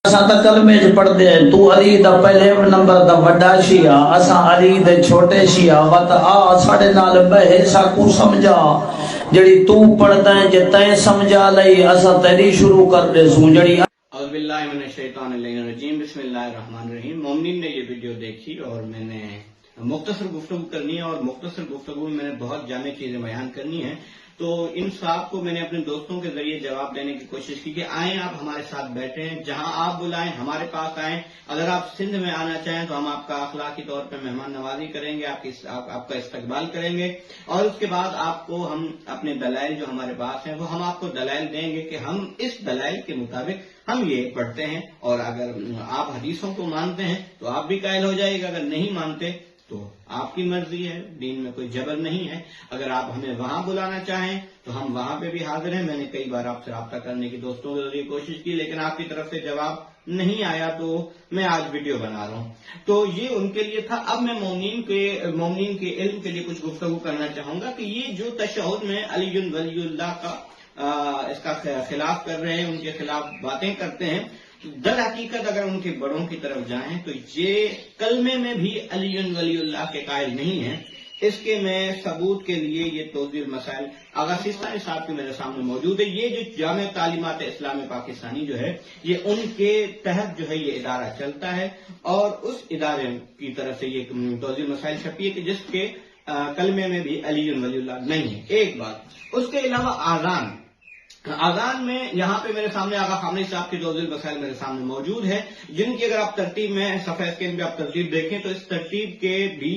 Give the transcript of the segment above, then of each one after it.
اساں تا کلمے چ پڑھدے ہیں تو علی دا پہلے نمبر دا وڈا شیعہ اساں علی دے چھوٹے شیعہ وت آ ساڈے نال بہے ساکو سمجھا جڑی تو پڑھدا ہے جے تیں سمجھا لئی اساں تیری شروع کر دے سوں جڑی اعوذ باللہ من الشیطان الرجیم بسم اللہ الرحمن الرحیم۔ مومنین نے یہ ویڈیو دیکھی اور میں نے مختصر گفتگو کرنی ہے اور مختصر گفتگو میں نے بہت جامع چیزیں بیان کرنی ہیں، تو ان صاحب کو میں نے اپنے دوستوں کے ذریعے جواب دینے کی کوشش کی کہ آئیں آپ ہمارے ساتھ بیٹھیں، جہاں آپ بلائیں ہمارے پاس آئیں، اگر آپ سندھ میں آنا چاہیں تو ہم آپ کا اخلاقی طور پہ مہمان نوازی کریں گے، آپ کا استقبال کریں گے، اور اس کے بعد آپ کو ہم اپنے دلائل جو ہمارے پاس ہیں وہ ہم آپ کو دلائل دیں گے کہ ہم اس دلائل کے مطابق ہم یہ پڑھتے ہیں، اور اگر آپ حدیثوں کو مانتے ہیں تو آپ بھی قائل ہو جائے گا، اگر نہیں مانتے تو آپ کی مرضی ہے، دین میں کوئی جبر نہیں ہے۔ اگر آپ ہمیں وہاں بلانا چاہیں تو ہم وہاں پہ بھی حاضر ہیں۔ میں نے کئی بار آپ سے رابطہ کرنے کی دوستوں کے ذریعے کوشش کی، لیکن آپ کی طرف سے جواب نہیں آیا، تو میں آج ویڈیو بنا رہا ہوں۔ تو یہ ان کے لیے تھا۔ اب میں مومنین کے علم کے لیے کچھ گفتگو کرنا چاہوں گا کہ یہ جو تشہد میں علی ولی اللہ کا اس کا خلاف کر رہے ہیں، ان کے خلاف باتیں کرتے ہیں، در حقیقت اگر ان کے بڑوں کی طرف جائیں تو یہ کلمے میں بھی علی ولی اللہ کے قائل نہیں ہیں۔ اس کے میں ثبوت کے لیے یہ توضیح المسائل آغا سیستانی صاحب کے میرے سامنے موجود ہے۔ یہ جو جامع تعلیمات اسلام پاکستانی جو ہے یہ ان کے تحت جو ہے یہ ادارہ چلتا ہے، اور اس ادارے کی طرف سے یہ توضیح المسائل چھپی ہے کہ جس کے کلمے میں بھی علی ولی اللہ نہیں ہے۔ ایک بات، اس کے علاوہ آذان میں یہاں پہ میرے سامنے آغا خامنہئی صاحب کی توضیح المسائل میرے سامنے موجود ہے، جن کی اگر آپ ترتیب میں صفحہ اسکرین پہ آپ ترتیب دیکھیں تو اس ترتیب کے بھی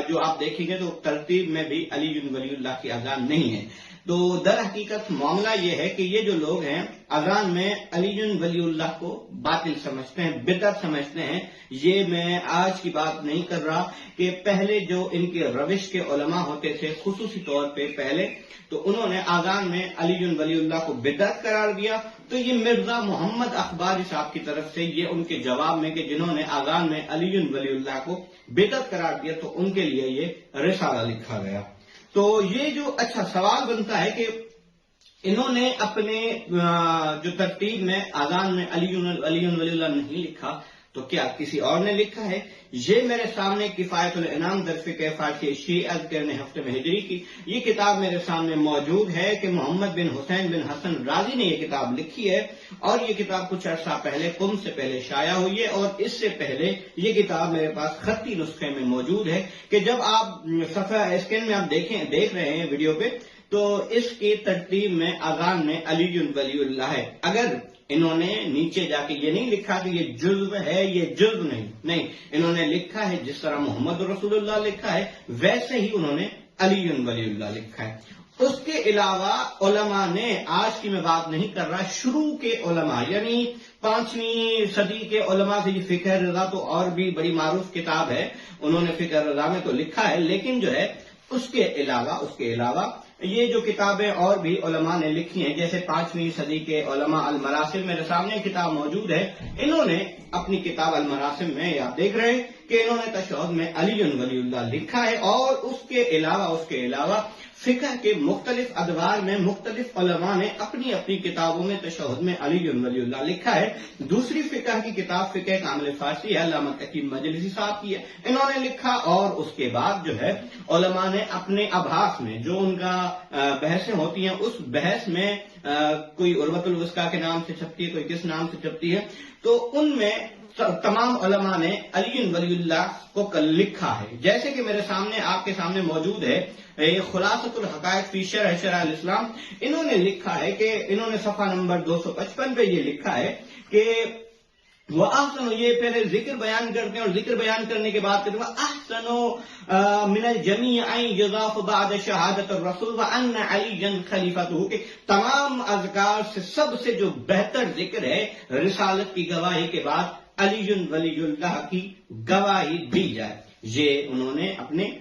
جو آپ دیکھیں گے تو ترتیب میں بھی علی ولی اللہ کی آذان نہیں ہے۔ تو در حقیقت معاملہ یہ ہے کہ یہ جو لوگ ہیں اذان میں علی ولی اللہ کو باطل سمجھتے ہیں، بدعت سمجھتے ہیں۔ یہ میں آج کی بات نہیں کر رہا کہ پہلے جو ان کے روش کے علماء ہوتے تھے، خصوصی طور پہ پہلے تو انہوں نے اذان میں علی ولی اللہ کو بدعت قرار دیا، تو یہ مرزا محمد اخباری صاحب کی طرف سے یہ ان کے جواب میں کہ جنہوں نے اذان میں علی ولی اللہ کو بدعت قرار دیا تو ان کے لیے یہ رسالہ لکھا گیا۔ تو یہ جو اچھا سوال بنتا ہے کہ انہوں نے اپنے جو ترتیب میں اذان میں علی ولی اللہ نہیں لکھا تو کیا کسی اور نے لکھا ہے؟ یہ میرے سامنے کفایت الانعام در فقہ فارسی شیعہ قرن ہفتہ میں ہجری کی یہ کتاب میرے سامنے موجود ہے کہ محمد بن حسین بن حسن رازی نے یہ کتاب لکھی ہے، اور یہ کتاب کچھ عرصہ پہلے قم سے پہلے شائع ہوئی ہے، اور اس سے پہلے یہ کتاب میرے پاس خطی نسخے میں موجود ہے کہ جب آپ صفحہ اسکرین میں آپ دیکھ رہے ہیں ویڈیو پہ، تو اس کی ترتیب میں اذان میں علی ولی اللہ ہے۔ اگر انہوں نے نیچے جا کے یہ نہیں لکھا کہ یہ جزو ہے، یہ جزو نہیں، انہوں نے لکھا ہے جس طرح محمد رسول اللہ لکھا ہے ویسے ہی انہوں نے علی ولی اللہ لکھا ہے۔ اس کے علاوہ علماء نے، آج کی میں بات نہیں کر رہا، شروع کے علماء یعنی 5ویں صدی کے علماء سے، یہ فقہ رضا تو اور بھی بڑی معروف کتاب ہے، انہوں نے فقہ رضا میں تو لکھا ہے، لیکن جو ہے اس کے علاوہ یہ جو کتابیں اور بھی علماء نے لکھی ہیں، جیسے 5ویں صدی کے علماء المراسم میرے سامنے کتاب موجود ہے، انہوں نے اپنی کتاب المراسم میں آپ دیکھ رہے ہیں کہ انہوں نے تشہد میں علی ولی اللہ لکھا ہے، اور اس کے علاوہ فقہ کے مختلف ادوار میں مختلف علماء نے اپنی کتابوں میں تشہد میں علی ولی اللہ لکھا ہے۔ دوسری فقہ کی کتاب فقہ کامل فارسی ہے، علامہ حکیم مجلسی صاحب کی ہے، انہوں نے لکھا، اور اس کے بعد جو ہے علماء نے اپنے ابحاث میں جو ان کا بحثیں ہوتی ہیں، اس بحث میں کوئی عروۃ الوثقیٰ کے نام سے چھپتی ہے، کوئی کس نام سے چھپتی ہے، تو ان میں تمام علماء نے علی ولی اللہ کو لکھا ہے۔ جیسے کہ میرے سامنے آپ کے سامنے موجود ہے خلاصۃ الحقائق فی شرح الاسلام، انہوں نے لکھا ہے کہ انہوں نے صفحہ نمبر 255 پہ یہ لکھا ہے کہ وہ احسن، یہ پہلے ذکر بیان کرتے ہیں اور ذکر بیان کرنے کے بعد کہتے ہیں احسن من الجمیع ان یضاف بعد شہادت الرسول وان علی خلیفۃ، کہ تمام اذکار سے سب سے جو بہتر ذکر ہے رسالت کی گواہی کے بعد علی ولی اللہ کی گواہی دی جائے۔ یہ انہوں نے اپنے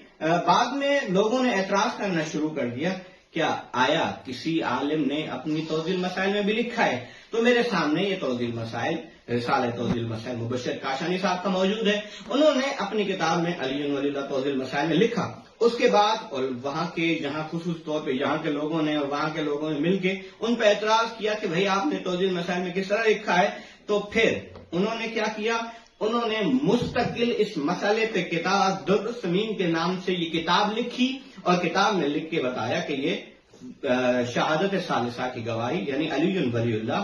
بعد میں لوگوں نے اعتراض کرنا شروع کر دیا کیا آیا کسی عالم نے اپنی توضیح المسائل میں بھی لکھا ہے؟ تو میرے سامنے یہ توضیح المسائل، رسالہ توضیح المسائل مبشر کاشانی صاحب کا موجود ہے. انہوں نے اپنی کتاب میں علی ولی اللہ توضیح المسائل میں لکھا. اس کے بعد اور وہاں کے جہاں خصوص طور پہ یہاں کے لوگوں نے اور وہاں کے لوگوں نے مل کے ان پہ اعتراض کیا کہ بھائی آپ نے توضیح المسائل میں کس طرح لکھا ہے. تو پھر انہوں نے کیا کیا، انہوں نے مستقل اس مسئلے پہ کتاب در السمین کے نام سے یہ کتاب لکھی، اور کتاب میں لکھ کے بتایا کہ یہ شہادت ثالثہ کی گواہی یعنی علی ولی اللہ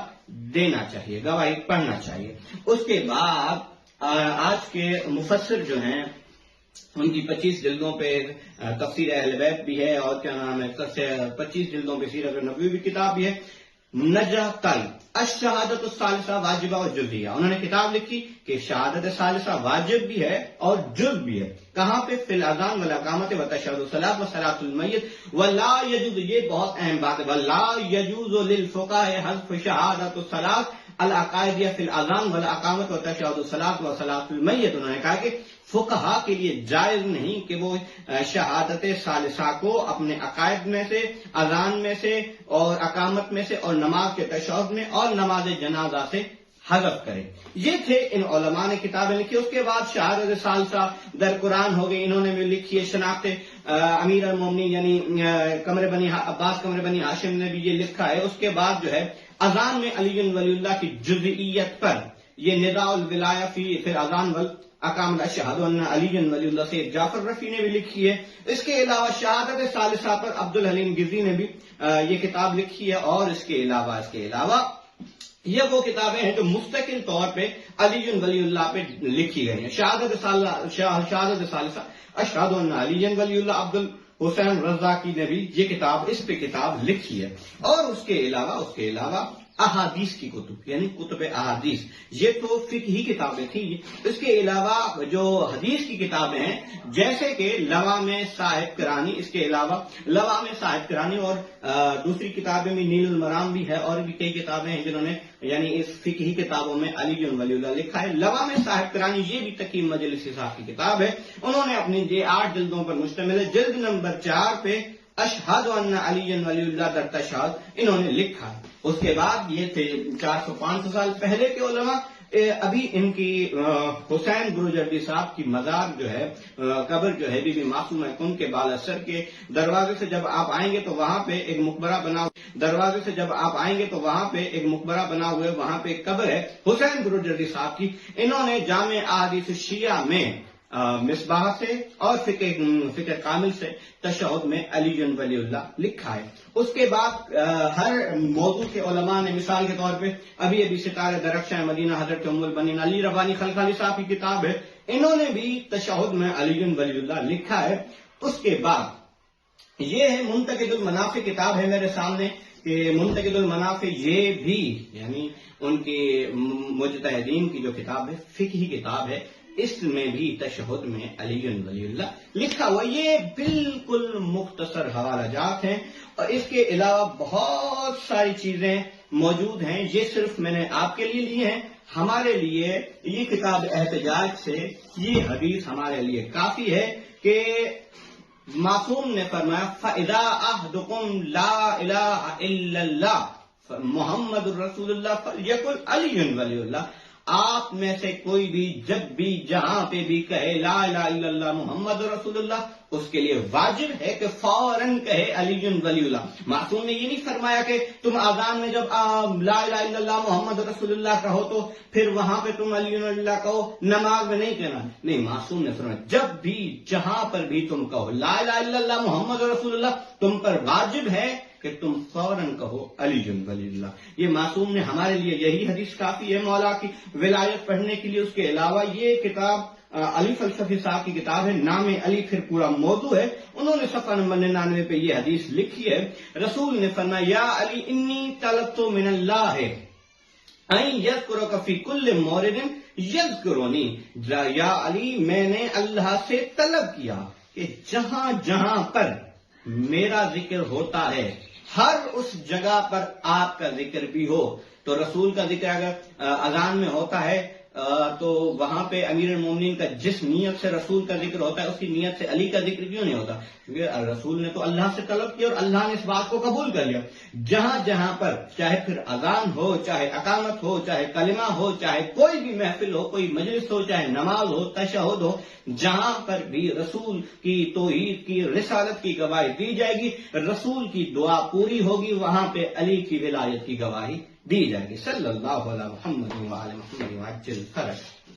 دینا چاہیے، گواہی پڑھنا چاہیے. اس کے بعد آج کے مفسر جو ہیں ان کی 25 جلدوں پہ تفسیر اہل بیت بھی ہے، اور کیا نام ہے 25 جلدوں پہ سیرت النبوی بھی کتاب بھی ہے. نجات الشہادت الثالثہ واجبہ و جزیہ، انہوں نے کتاب لکھی کہ شہادت ثالثہ واجب بھی ہے اور جز بھی ہے. کہاں پہ؟ فی الاذان والاقامۃ وتشہد الصلاۃ وصلاۃ المیت ولا یجوز، یہ بہت اہم بات ہے، ولا یجوز للفقہاء حذف شہادت الصلاۃ العقائدیہ فی الاذان والاقامۃ وتشہد الصلاۃ وصلاۃ المیت. انہوں نے کہا کہ فقہا کے لیے جائز نہیں کہ وہ شہادت ثالثہ کو اپنے عقائد میں سے، اذان میں سے اور اقامت میں سے اور نماز کے تشہد میں اور نماز جنازہ سے حذف کرے. یہ تھے ان علماء نے کتابیں لکھی. اس کے بعد شہادت ثالثہ در قرآن ہو گئی، انہوں نے بھی لکھی ہے. شناخت امیر المومنین یعنی قمر بنی عباس قمر بنی ہاشم نے بھی یہ لکھا ہے. اس کے بعد جو ہے اذان میں علی ولی اللہ کی جزئیت پر یہ نداء الولایہ فی الاذان اقام اشہد ان علی ولی اللہ سے جعفر رفیع نے بھی لکھی ہے. اس کے علاوہ شہادت ثالثہ پر عبد الحلیم گزی نے بھی یہ کتاب لکھی ہے. اور اس کے علاوہ یہ وہ کتابیں ہیں جو مستقل طور پہ علی ولی اللہ پہ لکھی گئی ہیں. شہادت ثالثہ اشہد ان علی ولی اللہ عبد الحسین رزاقی نے بھی یہ کتاب اس پہ کتاب لکھی ہے. اور اس کے علاوہ احادیث کی کتب یعنی کتب احادیث، یہ تو فقہی کتابیں تھیں. اس کے علاوہ جو حدیث کی کتابیں ہیں جیسے کہ لوام صاحب کرانی، اس کے علاوہ لوام صاحب کرانی اور دوسری کتابیں بھی نیل المرام بھی ہے، اور بھی کئی کتابیں ہیں جنہوں نے یعنی اس فقہی کتابوں میں علی ولی اللہ لکھا ہے. لوام صاحب کرانی یہ بھی تقی مجلسی صاحب کی کتاب ہے. انہوں نے اپنی یہ 8 جلدوں پر مشتمل ہے. جلد نمبر 4 پہ اشہد ان علی ولی اللہ در تشہد انہوں نے لکھا. اس کے بعد یہ تھے 400-500 سال پہلے کے علماء. ابھی ان کی حسین بروجردی صاحب کی مزار جو ہے، قبر جو ہے بی بی معصومہ کن کے بالاسر کے دروازے سے جب آپ آئیں گے تو وہاں پہ ایک مقبرہ بنا ہوئے وہاں پہ ایک قبر ہے حسین بروجردی صاحب کی. انہوں نے جامع احادیث الشیعہ میں مصباح سے اور فکر کامل سے تشہد میں علی ولی اللہ لکھا ہے. اس کے بعد ہر موضوع کے علماء نے، مثال کے طور پہ ابھی ستارہ درخشاں مدینہ حضرت ام البنین علی ربانی خلخالی صاحب کی کتاب ہے، انہوں نے بھی تشہد میں علی ولی اللہ لکھا ہے. اس کے بعد یہ ہے منتقد المنافع کتاب ہے میرے سامنے، کہ منتقد المنافع یہ بھی یعنی ان کے مجتہدین کی جو کتاب ہے، فقہی کتاب ہے، اس میں بھی تشہد میں علی ولی اللہ لکھا ہوا. یہ بالکل مختصر حوالہ جات ہیں، اور اس کے علاوہ بہت ساری چیزیں موجود ہیں. یہ صرف میں نے آپ کے لیے لی ہیں. ہمارے لیے یہ کتاب احتجاج سے یہ حدیث ہمارے لیے کافی ہے کہ معصوم نے فرمایا فَإِذَا أَحَدُكُمْ لَا إِلَهَ إِلَّا اللَّهُ محمد الرسول اللہ فَلْيَقُلْ عَلِيٌّ وَلِيُّ اللَّهِ. آپ میں سے کوئی بھی جب بھی جہاں پہ بھی کہے لا الہ الا اللہ محمد رسول اللہ، اس کے لیے واجب ہے کہ فوراً کہے علی ولی اللہ. معصوم نے یہ نہیں فرمایا کہ تم اذان میں جب لا الہ الا اللہ محمد رسول اللہ کہو تو پھر وہاں پہ تم علی ولی اللہ کہو، نماز میں نہیں کہنا. نہیں، معصوم نے فرمایا جب بھی جہاں پر بھی تم کہو لا الہ الا اللہ محمد رسول اللہ، تم پر واجب ہے کہ تم فوراً کہو علی ولی اللہ. یہ معصوم نے ہمارے لیے یہی حدیث کافی ہے مولا کی ولایت پڑھنے کے لیے. اس کے علاوہ یہ کتاب علی فلسفی صاحب کی کتاب ہے، نام علی پھر پورا موضوع ہے. انہوں نے صفحہ نمبر 99 پہ یہ حدیث لکھی ہے. رسول نے فرمایا یا علی انی طلبت من اللہ ان یذکرک فی کل مورد یذکرونی. یا علی میں نے اللہ سے طلب کیا کہ جہاں جہاں پر میرا ذکر ہوتا ہے ہر اس جگہ پر آپ کا ذکر بھی ہو. تو رسول کا ذکر اگر اذان میں ہوتا ہے تو وہاں پہ امیر المومنین کا جس نیت سے رسول کا ذکر ہوتا ہے اسی نیت سے علی کا ذکر کیوں نہیں ہوتا؟ کیونکہ رسول نے تو اللہ سے طلب کیا اور اللہ نے اس بات کو قبول کر لیا. جہاں جہاں پر چاہے پھر اذان ہو، چاہے اقامت ہو، چاہے کلمہ ہو، چاہے کوئی بھی محفل ہو، کوئی مجلس ہو، چاہے نماز ہو، تشہد ہو، جہاں پر بھی رسول کی توحید کی رسالت کی گواہی دی جائے گی، رسول کی دعا پوری ہوگی، وہاں پہ علی کی ولایت کی گواہی دی جائے گی. صلی اللہ علیہ محمد وعلی محمد وعجل فرج.